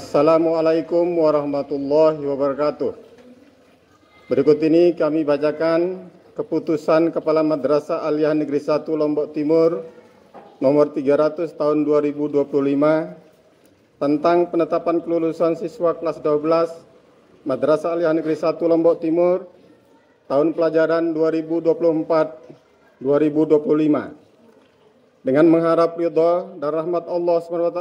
Assalamualaikum warahmatullahi wabarakatuh. Berikut ini kami bacakan keputusan Kepala Madrasah Aliyah Negeri 1 Lombok Timur nomor 300 tahun 2025 tentang penetapan kelulusan siswa kelas 12 Madrasah Aliyah Negeri 1 Lombok Timur tahun pelajaran 2024-2025 dengan mengharap ridha dan rahmat Allah SWT.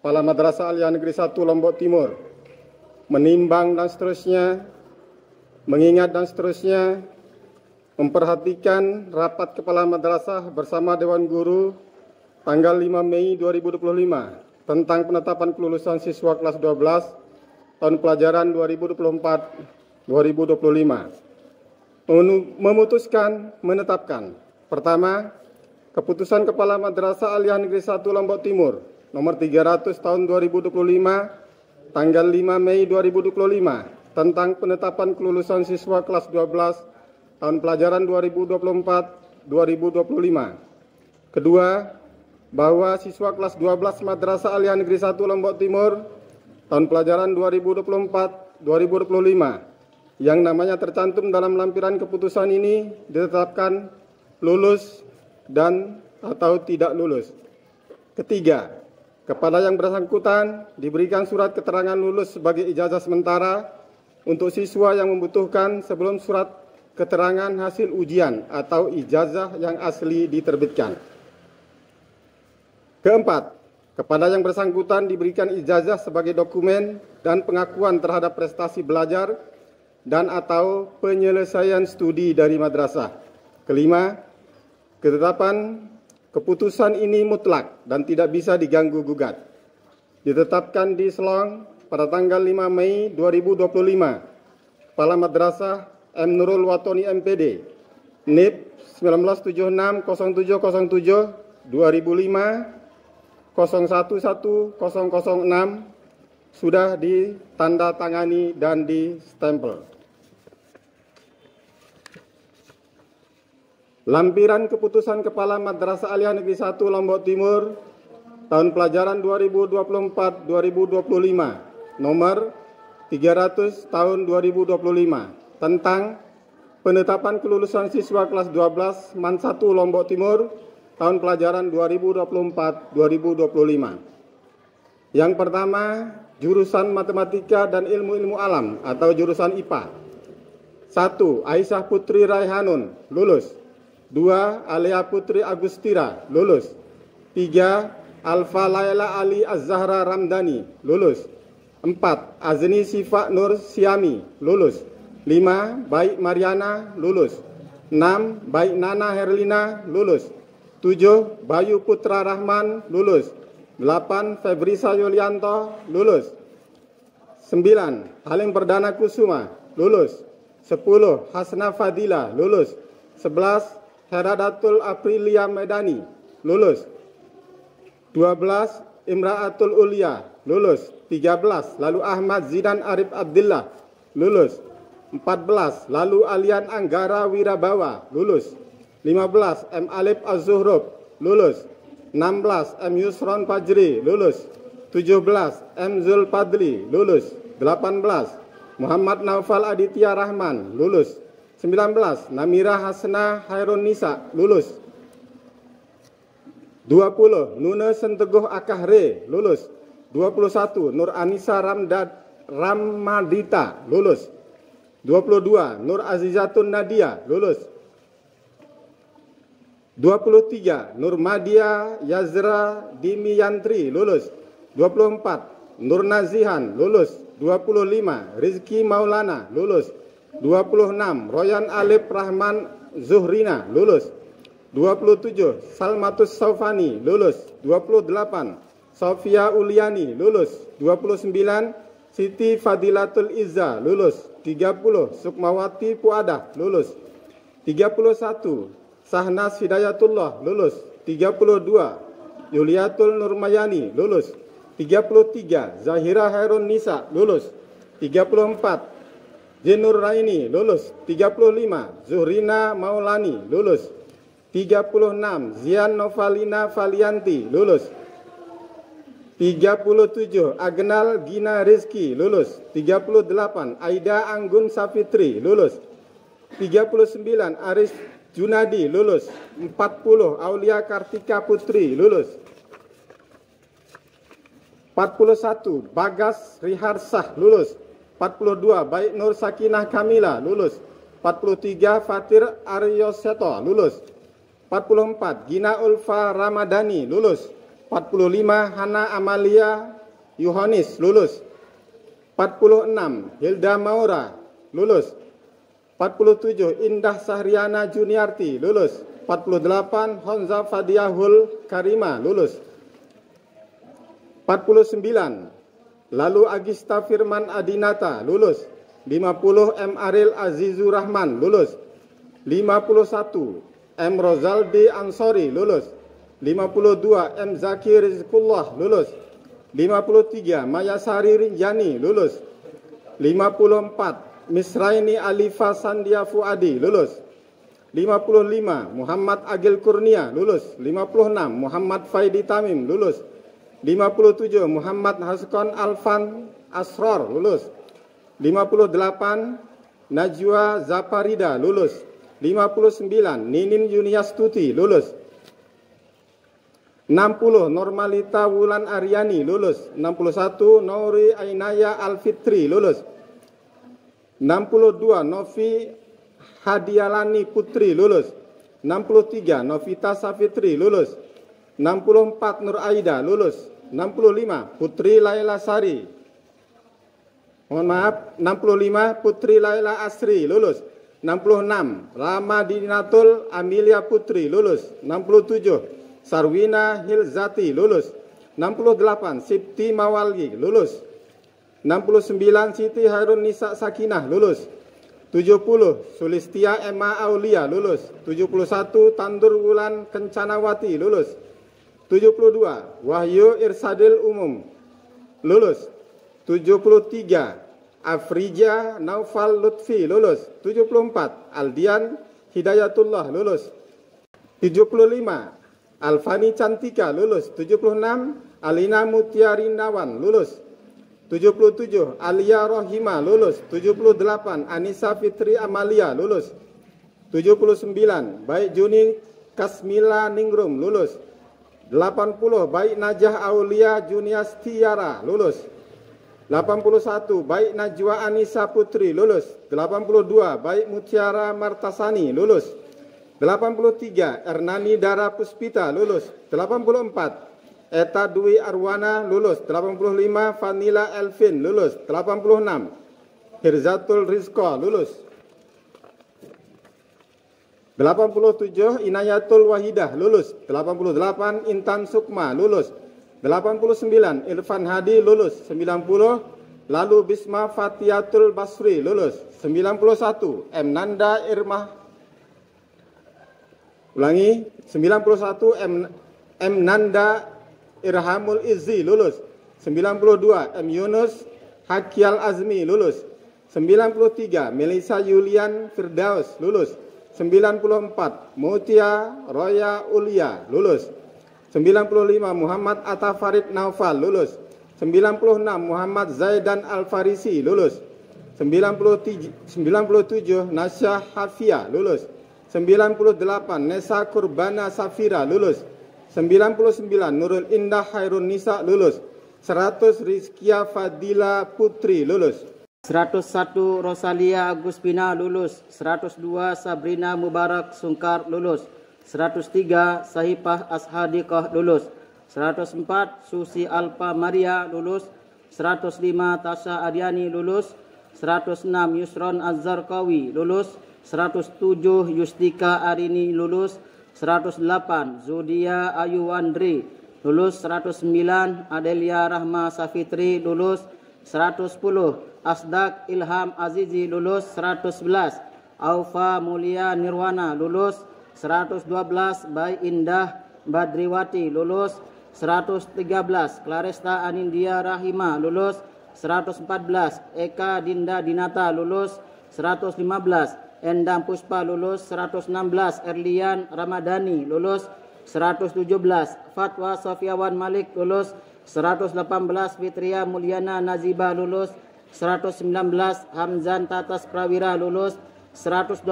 Kepala Madrasah Aliyah Negeri 1 Lombok Timur menimbang dan seterusnya, mengingat dan seterusnya, memperhatikan rapat Kepala Madrasah bersama Dewan Guru tanggal 5 Mei 2025 tentang penetapan kelulusan siswa kelas 12 tahun pelajaran 2024-2025. Memutuskan menetapkan: pertama, keputusan Kepala Madrasah Aliyah Negeri 1 Lombok Timur nomor 300 tahun 2025 tanggal 5 Mei 2025 tentang penetapan kelulusan siswa kelas 12 tahun pelajaran 2024-2025. Kedua, bahwa siswa kelas 12 Madrasah Aliyah Negeri 1 Lombok Timur tahun pelajaran 2024-2025 yang namanya tercantum dalam lampiran keputusan ini ditetapkan lulus dan atau tidak lulus. Ketiga, kepada yang bersangkutan diberikan surat keterangan lulus sebagai ijazah sementara untuk siswa yang membutuhkan sebelum surat keterangan hasil ujian atau ijazah yang asli diterbitkan. Keempat, kepada yang bersangkutan diberikan ijazah sebagai dokumen dan pengakuan terhadap prestasi belajar dan atau penyelesaian studi dari madrasah. Kelima, ketetapan keputusan ini mutlak dan tidak bisa diganggu-gugat. Ditetapkan di Selong pada tanggal 5 Mei 2025. Kepala Madrasah M. Nurul Watoni MPD, NIP 19760707 2005 011006 sudah ditandatangani dan distempel. Lampiran keputusan Kepala Madrasah Aliyah Negeri 1 Lombok Timur tahun pelajaran 2024-2025 nomor 300 tahun 2025 tentang penetapan kelulusan siswa kelas 12 MAN 1 Lombok Timur tahun pelajaran 2024-2025. Yang pertama, jurusan Matematika dan Ilmu-Ilmu Alam atau jurusan IPA. 1. Aisyah Putri Raihanun, lulus. 2. Alia Putri Agustira, lulus. 3. Alfa Laila Ali Az-Zahra Ramdhani, lulus. 4. Azni Sifa Nur Siami, lulus. 5. Baik Mariana, lulus. 6. Baik Nana Herlina, lulus. 7. Bayu Putra Rahman, lulus. 8. Febrisa Yulianto, lulus. 9. Halim Perdana Kusuma, lulus. 10. Hasna Fadila, lulus. 11. Heradatul Aprilia Medani, lulus. 12. Imraatul Ulia, lulus. 13. Lalu Ahmad Zidan Arif Abdillah, lulus. 14. Lalu Alian Anggara Wirabawa, lulus. 15. M. Alif Az-Zuhrub, lulus. 16. M. Yusron Fajri, lulus. 17. M. Zul Padli, lulus. 18. Muhammad Naufal Aditya Rahman, lulus. 19. Namira Hasna Hairun Nisa, lulus. 20. Nune Senteguh Akahre, lulus. 21. Nur Anissa Ramadita, lulus. 22. Nur Azizatun Nadia, lulus. 23. Nur Madia Yazra Dimiyantri, lulus. 24. Nur Nazihan, lulus. 25. Rizki Maulana, lulus. 26. Royan Alif Rahman Zuhrina, lulus. 27. Salmatus Saufani, lulus. 28. Sofia Uliani, lulus. 29. Siti Fadilatul Izza, lulus. 30. Sukmawati Puadah, lulus. 31. Sahnas Hidayatullah, lulus. 32. Yuliatul Nurmayani, lulus. 33. Zahira Hairun Nisa, lulus. 34. Jenur Raini, lulus. 35. Zuhrina Maulani, lulus. 36. Zian Novalina Valianti, lulus. 37 Agnal Gina Rizky lulus. 38 Aida Anggun Safitri lulus. 39 Aris Junadi lulus. 40 Aulia Kartika Putri lulus. 41 Bagas Riharsah lulus. 42 Baik Nur Sakinah Kamila lulus. 43 Fatir Aryoseto lulus. 44 Gina Ulfa Ramadhani lulus. 45 Hana Amalia Yohanis lulus. 46 Hilda Maura lulus. 47 Indah Sahriana Juniarti lulus. 48 Honza Fadiahul Karima lulus. 49 Lalu Agista Firman Adinata lulus. 50 M Aril Azizur Rahman lulus. 51 M Rozaldi Ansori lulus. 52 M Zaki Rizkullah lulus. 53 Mayasari Rinjani lulus. 54 Misraini Alifa Sandia Fuadi lulus. 55 Muhammad Agil Kurnia lulus. 56 Muhammad Faidi Tamim lulus. 57 Muhammad Haskon Alfan Asror lulus. 58 Najwa Zaparida lulus. 59 Ninin Yuniastuti lulus. 60 Normalita Wulan Aryani lulus. 61 Nori Ainaya Alfitri lulus. 62 Novi Hadialani Putri lulus. 63 Novita Safitri lulus. 64 Nur Aida lulus. 65 Putri Laila Sari. Mohon maaf, 65 Putri Laila Asri lulus. 66 Rama Dinatul Amelia Putri lulus. 67 Sarwina Hilzati lulus. 68 Sipti Mawalgi lulus. 69 Siti Harun Nisa Sakinah lulus. 70 Sulistia Emma Aulia lulus. 71 Tandur Wulan Kencanawati lulus. 72 Wahyu Irsadil Umum lulus. 73 Afrija Naufal Lutfi lulus. 74 Aldian Hidayatullah lulus. 75 Alfani Cantika lulus. 76 Alina Mutiarinawan lulus. 77 Alia Rohima lulus. 78 Anissa Fitri Amalia lulus. 79 Baik Juni Kasmila Ningrum lulus. 80 Baik Najah Aulia Juniastiara lulus. 81 Baik Najwa Anissa Putri lulus. 82 Baik Mutiara Martasani lulus. 83 Ernani Dara Puspita lulus. 84 Eta Dwi Arwana lulus. 85 Vanila Elvin lulus. 86 Hirzatul Rizko lulus. 87 Inayatul Wahidah lulus. 88 Intan Sukma lulus. 89 Irfan Hadi lulus. 90 Lalu Bisma Fatiatul Basri lulus. 91 M Nanda Irmah Ulangi, 91 M Nanda Irhamul Izzi lulus. 92 M Yunus Hakial Azmi lulus. 93 Melisa Yulian Firdaus lulus. 94 Mutia Roya Ulia lulus. 95 Muhammad Atta Farid Naufal lulus. 96 Muhammad Zaidan Al-Farisi lulus. 97 Nasya Hafia lulus. 98 Nesa Kurbana Safira lulus. 99 Nurul Indah Hairun Nisa lulus. 100 Rizkia Fadila Putri lulus. 101 Rosalia Aguspina lulus. 102 Sabrina Mubarak Sungkar lulus. 103 Sahipah Ashadikah lulus. 104 Susi Alpa Maria lulus. 105 Tasha Adiani lulus. 106 Yusron Azzarkawi lulus. 107 Yustika Arini lulus. 108 Zudia Ayu Andri lulus. 109 Adelia Rahma Safitri lulus. 110 Asdak Ilham Azizi lulus. 111 Aufa Mulia Nirwana lulus. 112 Baik Indah Badriwati lulus. 113 Claresta Anindia Rahima lulus. 114 Eka Dinda Dinata lulus. 115 Endang Puspa lulus. 116 Erlian Ramadhani lulus. 117 Fatwa Sofiawan Malik lulus. 118 Fitria Mulyana Nazibah lulus. 119 Hamzan Tatas Prawira lulus. 120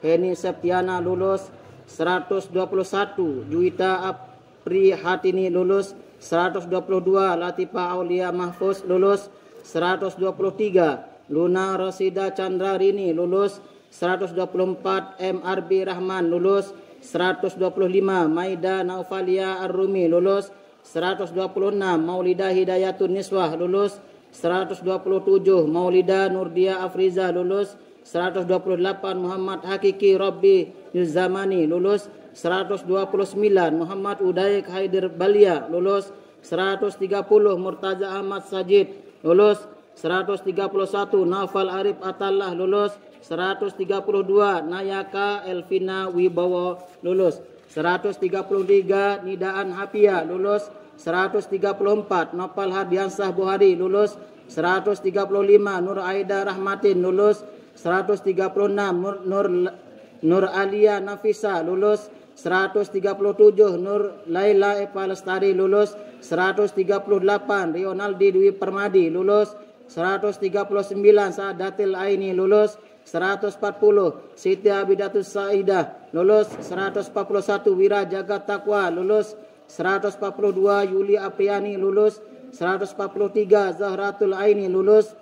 Heni Septiana lulus. 121 Juwita Aprihatini lulus. 122 Latifah Aulia Mahfuz lulus. 123 Luna Rosida Chandra Rini lulus. 124 MRB Rahman lulus. 125 Maida Naufalia Ar-Rumi lulus. 126 Maulida Hidayatun Niswah lulus. 127 Maulida Nurdia Afriza lulus. 128 Muhammad Hakiki Robbi Yuzamani lulus. 129 Muhammad Udaik Haidir Balia lulus. 130 Murtaza Ahmad Sajid lulus. 131 Naufal Arif Atallah lulus. 132 Nayaka Elvina Wibowo lulus. 133 Nidaan Hapia lulus. 134 Nopal Hadiansah Buhari lulus. 135 Nur Aida Rahmatin lulus. 136 Nur Alia Nafisa lulus. 137 Nur Laila Eva Lestari lulus. 138 Rionaldi Dwi Permadi lulus. 139 Saadatil Aini lulus. 140 Siti Abidatus Saidah lulus. 141 Wira Jagat Takwa lulus. 142 Yuli Apriani lulus. 143 Zahratul Aini lulus.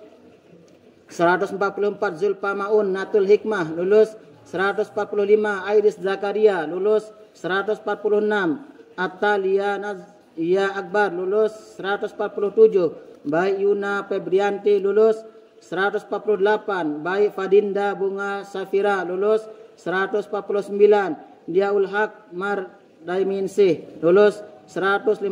144 Zulfa Maun Natul Hikmah lulus. 145 Iris Zakaria lulus. 146 Atalia Nazia Akbar lulus. 147 Baik Yuna Febrianti lulus. 148 Baik Fadinda Bunga Safira lulus. 149 Diaul Haq Mar Daiminsi lulus. 150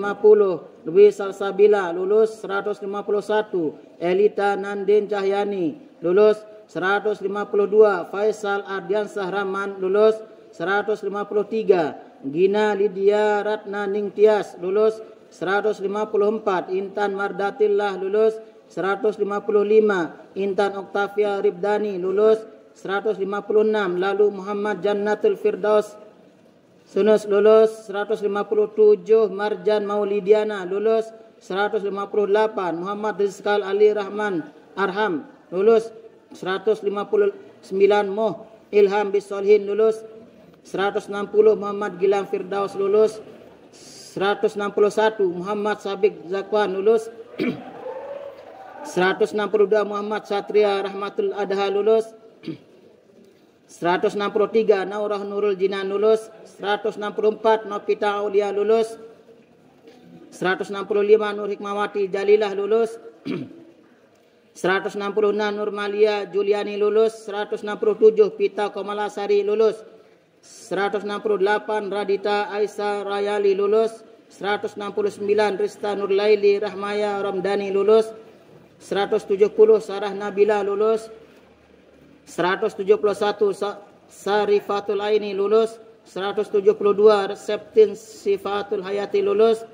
Dwi Salsabila lulus. 151 Elita Nandin Cahyani lulus. 152 Faisal Ardiansah Rahman lulus. 153 Gina Lydia Ratna Ningtyas lulus. 154 Intan Mardatillah lulus. 155 Intan Oktavia Ribdani lulus. 156 Lalu Muhammad Jannatul Firdaus Sunus lulus. 157 Marjan Maulidiana lulus. 158 Muhammad Rizqal Ali Rahman Arham lulus. 159 Moh Ilham Bisolhin lulus. 160 Muhammad Gilang Firdaus lulus. 161 Muhammad Sabik Zakwan lulus. 162 Muhammad Satria Rahmatul Adha lulus. 163 Naurah Nurul Jinan lulus. 164 Novita Aulia lulus. 165 Nur Hikmawati Jalilah lulus. 166 Nur Malia Juliani lulus. 167 Pita Komalasari lulus. 168 Radita Aisyah Rayali lulus. 169 Rista Nurlaili Rahmaya Ramdani lulus. 170 Sarah Nabila lulus. 171 Sarifatul Aini lulus. 172 Septin Sifatul Hayati lulus.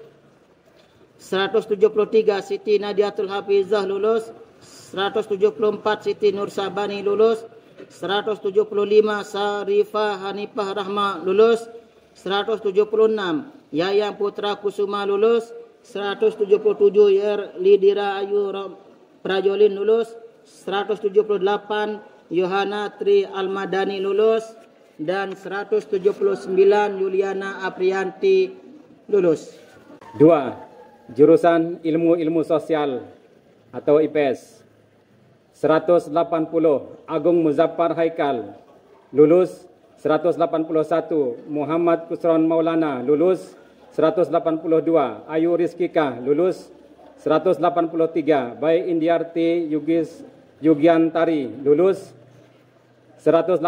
173 Siti Nadiatul Hafizah lulus. 174 Siti Nur Sabani lulus. 175 Sarifah Hanifah Rahma lulus. 176 Yayang Putra Kusuma lulus. 177 Yer Lidira Ayu Prajolin lulus. 178 Yohana Tri Almadani lulus. Dan 179 Yuliana Aprianti lulus. 2. Jurusan Ilmu Sosial atau IPS 180 Agung Muzaffar Haikal lulus. 181 Muhammad Kusron Maulana lulus. 182 Ayu Rizkika lulus. 183 Baik Indiarti Yugiantari lulus. 184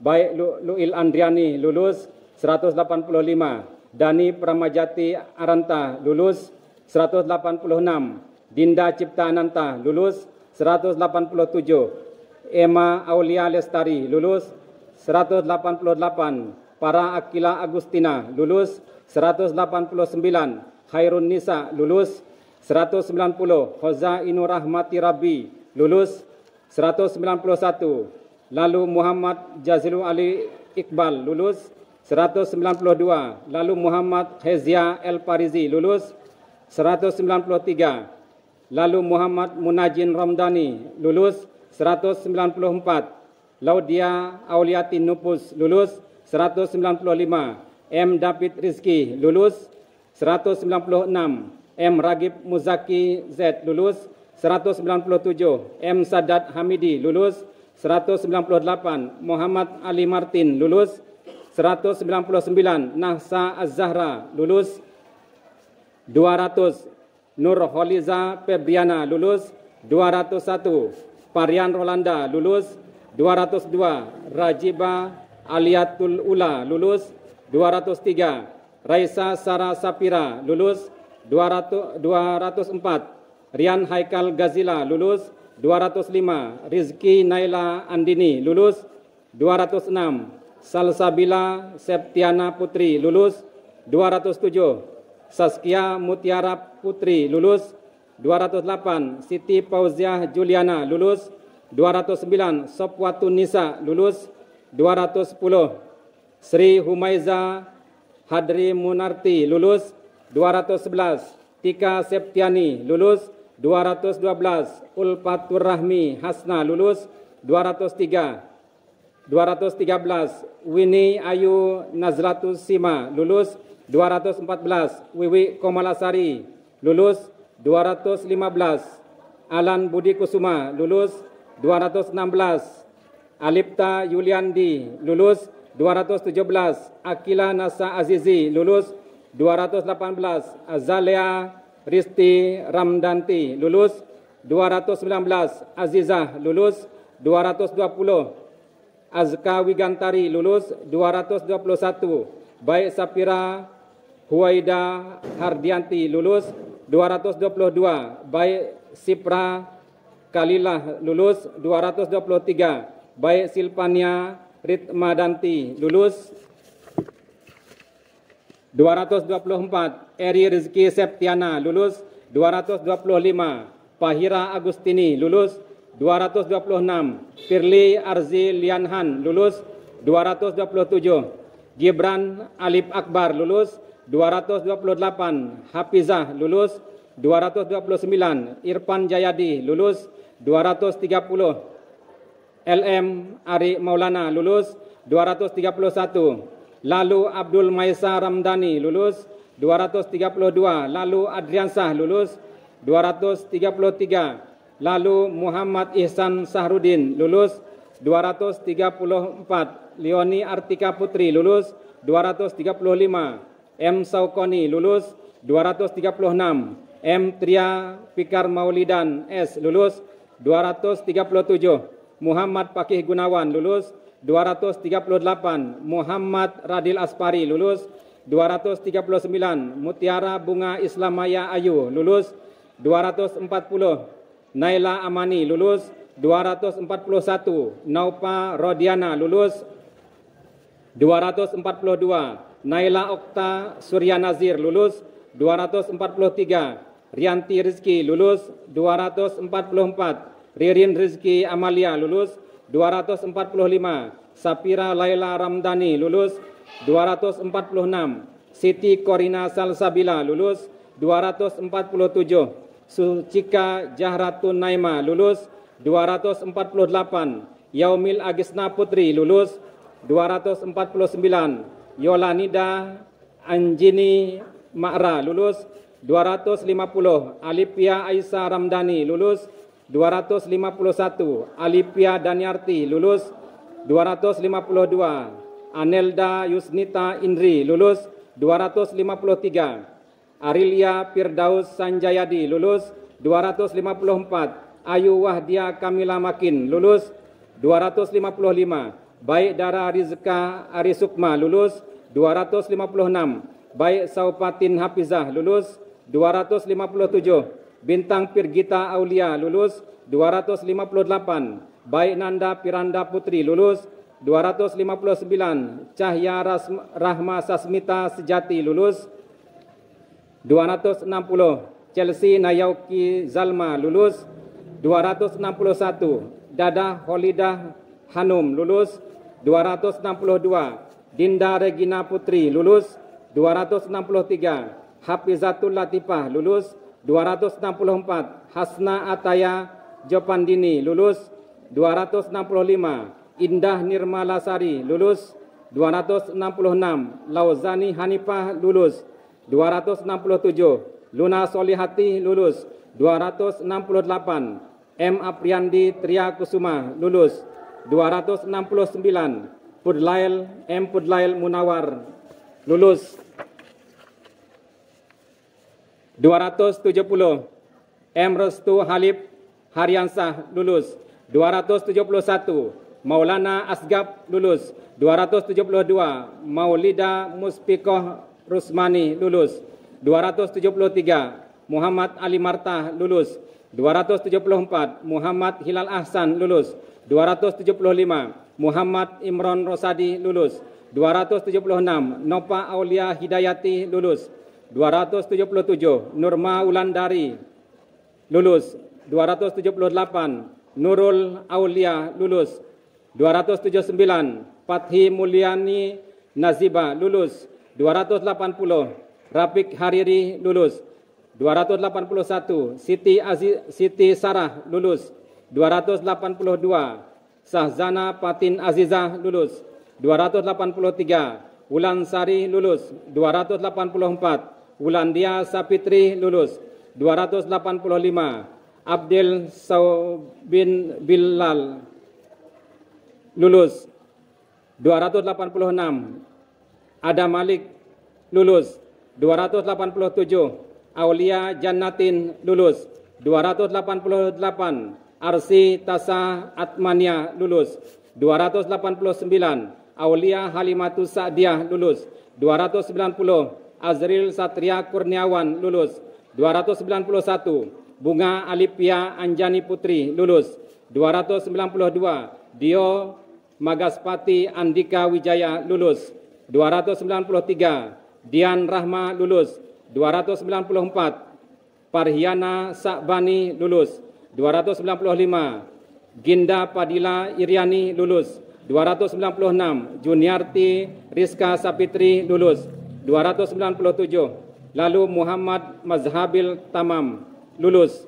Baik Luil Andriani lulus. 185 Dani Pramajati Aranta lulus. 186 Dinda Cipta Ananta lulus. 187 Emma Aulia Lestari lulus. 188 Para Akila Agustina lulus. 189 Khairun Nisa lulus. 190 Khoza Inur Rahmati Rabbi lulus. 191 Lalu Muhammad Jazilu Ali Iqbal lulus. 192 Lalu Muhammad Hezia El Parizi lulus. 193. Lalu Muhammad Munajin Ramdhani lulus 194. Laudia Auliati Nupus lulus 195. M. David Rizki lulus 196. M. Ragib Muzaki Z lulus 197. M. Sadat Hamidi lulus 198. Muhammad Ali Martin lulus 199. Nahsa Az-Zahra lulus 200. Nur Holiza Febriana lulus 201. Parian Rolanda lulus 202. Rajiba Aliatul Ula lulus 203. Raisa Sarah Sapira lulus 204. Rian Haikal Gazila lulus 205. Rizki Naila Andini lulus 206. Salsabila Septiana Putri lulus 207. Saskia Mutiara Putri lulus 208. Siti Pauziah Juliana lulus 209. Sopwatu Nisa lulus 210. Sri Humaiza Hadri Munarti lulus 211. Tika Septiani lulus 212. Ulfatur Rahmi Hasna lulus 203. 213. Winnie Ayu Nazlatus Sima lulus 214. Wiwi Komalasari lulus 215. Alan Budi Kusuma lulus 216. Alipta Yuliandi lulus 217. Akila Nasa Azizi lulus 218. Azalea Risti Ramdanti lulus 219. Azizah lulus 220. Azka Wigantari lulus 221. Baik Sapira Huwaida Hardianti lulus 222. Baik Sipra Kalilah lulus 223. Baik Silpania Ritmadanti lulus 224. Eri Rizki Septiana lulus 225. Pahira Agustini lulus 226. Firly Arzi Lianhan lulus 227. Gibran Alif Akbar lulus 228. Hafizah lulus 229. Irfan Jayadi lulus 230. LM Ari Maulana lulus 231. Lalu Abdul Maisa Ramdhani lulus 232. Lalu Adriansah lulus 233. Lalu Muhammad Ihsan Sahrudin lulus 234. Leoni Artika Putri lulus 235. M. Saukoni lulus 236. M. Tria Fikar Maulidan S lulus 237. Muhammad Pakih Gunawan lulus 238. Muhammad Radil Aspari lulus 239. Mutiara Bunga Islamaya Ayu lulus 240. Naila Amani lulus 241. Naupa Rodiana lulus 242. Naila Okta Surya Nazir lulus 243. Rianti Rizki lulus 244. Ririn Rizki Amalia lulus 245. Sapira Laila Ramdhani lulus 246. Siti Korina Salsabila lulus 247. Sucika Jahratun Naima lulus 248. Yaumil Agisna Putri lulus 249. Yolanida Anjini Ma'ra lulus 250. Alipia Aisyah Ramdhani lulus 251. Alipia Daniarti lulus 252. Anelda Yusnita Indri lulus 253. Arilia Firdaus Sanjayadi lulus 254. Ayu Wahdia Kamila Makin lulus 255. Baik Dara Rizka Arisukma lulus 256. Baik Saupatin Hafizah lulus 257. Bintang Pirgita Aulia lulus 258. Baik Nanda Piranda Putri lulus 259. Cahya Rahma Sasmita Sejati lulus 260. Chelsea Nayauki Zalma lulus 261. Dada Holidah Hanum lulus 262. Dinda Regina Putri lulus 263. Hafizatul Latifah lulus 264. Hasna Ataya Jopandini lulus 265. Indah Nirmalasari lulus 266. Lauzani Hanifah lulus 267. Luna Solihati lulus 268. M. Apriandi Triakusuma lulus 269. Pudlail Munawar lulus 270. M. Restu Halib Haryansah lulus 271. Maulana Asgab lulus 272. Maulida Muspikoh Rusmani lulus 273. Muhammad Ali Martah lulus 274. Muhammad Hilal Ahsan lulus 275. Muhammad Imron Rosadi lulus 276. Nopa Aulia Hidayati lulus 277. Nurma Wulandari lulus 278. Nurul Aulia lulus 279. Fathi Mulyani Naziba lulus 280. Rafiq Hariri lulus 281. Siti Sarah lulus 282. Sahzana Patin Azizah lulus 283. Wulan Sari lulus 284. Wulandia Sapitri lulus 285. Abdul Saubin Bilal lulus 286. Adam Malik lulus 287. Aulia Jannatin lulus 288. Arsi Tasa Atmania lulus 289. Aulia Halimatus Sa'diah lulus 290. Azril Satria Kurniawan lulus 291. Bunga Alipia Anjani Putri lulus 292. Dio Magaspati Andika Wijaya lulus 293. Dian Rahma lulus 294. Parhiana Sa'bani lulus 295. Ginda Padila Iriani lulus 296. Juniarti Rizka Sapitri lulus 297. Lalu Muhammad Mazhabil Tamam lulus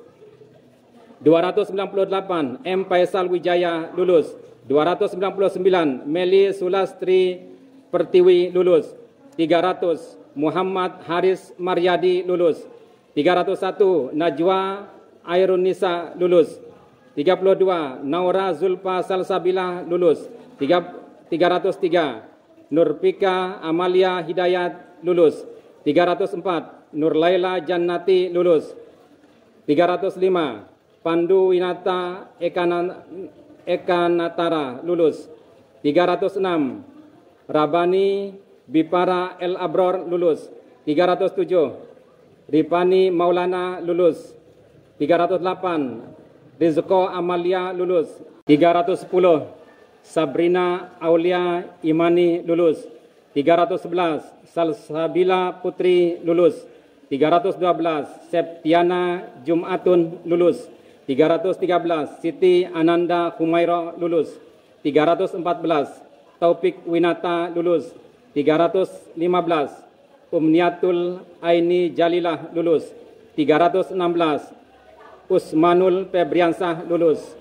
298. M. Faisal Wijaya lulus 299. Meli Sulastri Pertiwi lulus 300. Muhammad Haris Maryadi lulus 301. Najwa Airunisa lulus 32. Naura Zulfa Salsabila lulus 303. Nurpika Amalia Hidayat lulus 304. Nurlaila Jannati lulus 305. Pandu Winata Ekanatara lulus 306. Rabani Bipara El Abror lulus 307. Ripani Maulana lulus 308. Rizko Amalia lulus 310. Sabrina Aulia Imani lulus 311. Salsabila Putri lulus 312. Septiana Jumatun lulus 313. Siti Ananda Humairo lulus 314. Taufik Winata lulus 315. Umniatul Aini Jalilah lulus 316. Usmanul Febriansah lulus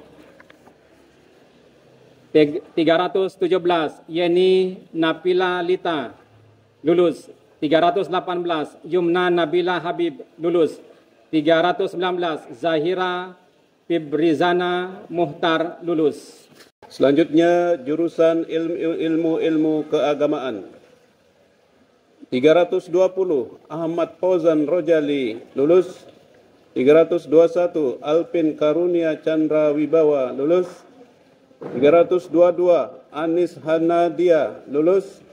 317. Yeni Napila Lita lulus 318. Yumna Nabila Habib lulus 319. Zahira Fibrizana Muhtar lulus. Selanjutnya jurusan ilmu keagamaan. 320. Ahmad Fauzan Rojali lulus 321. Alpin Karunia Chandra Wibawa lulus 322. Anis Hanadia lulus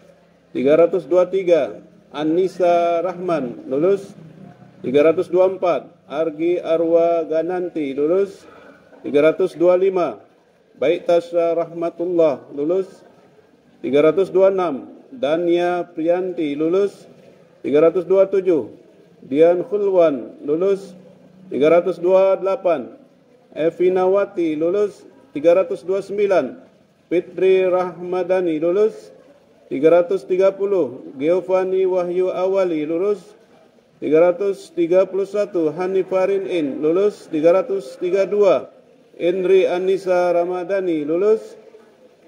323. Anissa Rahman lulus 324. Argi Arwa Gananti lulus 325. Baitasya Rahmatullah lulus 326. Dania Priyanti lulus 327. Dian Khulwan lulus 328. Evinawati lulus 329. Fitri Rahmadani lulus 330. Giovanni Wahyu Awali lulus 331 Hanifarin In, lulus. 332 Indri Anissa Ramadhani, lulus.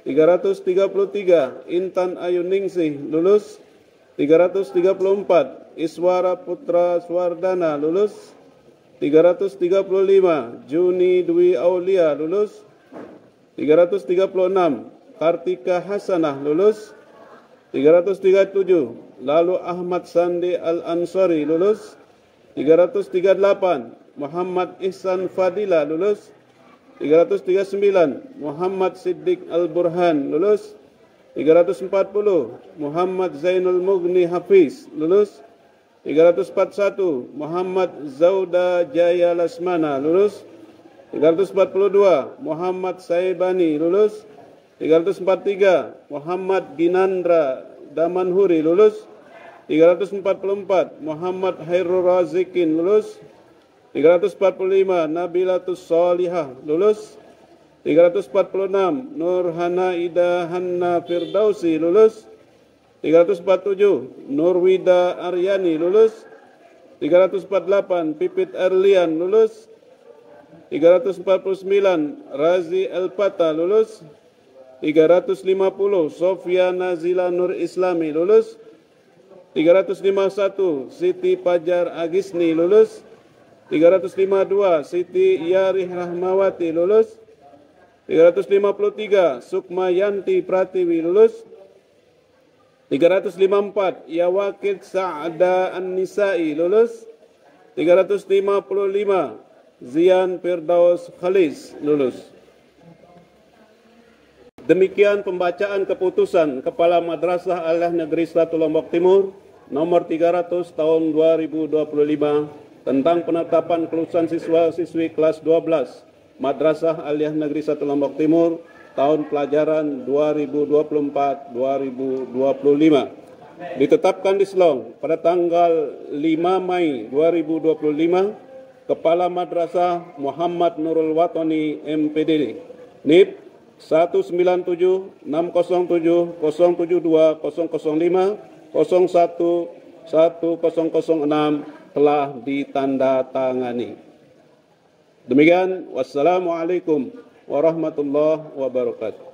333 Intan Ayuningsih, lulus. 334 Iswara Putra Swardana, lulus. 335 Juni Dwi Aulia, lulus. 336 Kartika Hasanah, lulus. 337 Lalu Ahmad Sandi Al-Ansari, lulus. 338 Muhammad Ihsan Fadila, lulus. 339 Muhammad Siddiq Al-Burhan, lulus. 340 Muhammad Zainul Mughni Hafiz, lulus. 341 Muhammad Zauda Jaya Lasmana, lulus. 342 Muhammad Saibani, lulus. 343 Muhammad Ginandra Damanhuri, lulus. 344 Muhammad Hairul Razikin, lulus. 345 Nabilatus Salihah, lulus. 346 Nurhana Ida Hanna Firdausi, lulus. 347 Nurwida Aryani, lulus. 348 Pipit Erlian, lulus. 349 Razi Elpata, lulus. 350 Sofia Nazila Nur Islami, lulus. 351 Siti Pajar Agisni, lulus. 352 Siti Yarih Rahmawati, lulus. 353 Sukma Yanti Pratiwi, lulus. 354 Yawakid Sa'ada An-Nisai, lulus. 355 Zian Firdaus Khalis, lulus. Demikian pembacaan keputusan Kepala Madrasah Aliyah Negeri 1 Lombok Timur nomor 300 tahun 2025 tentang penetapan kelulusan siswa-siswi kelas 12 Madrasah Aliyah Negeri 1 Lombok Timur tahun pelajaran 2024-2025. Ditetapkan di Selong pada tanggal 5 Mei 2025, Kepala Madrasah Muhammad Nurul Watani MPD, NIP 197 607 072 005 01 1006 telah ditandatangani. Demikian, wassalamualaikum warahmatullahi wabarakatuh.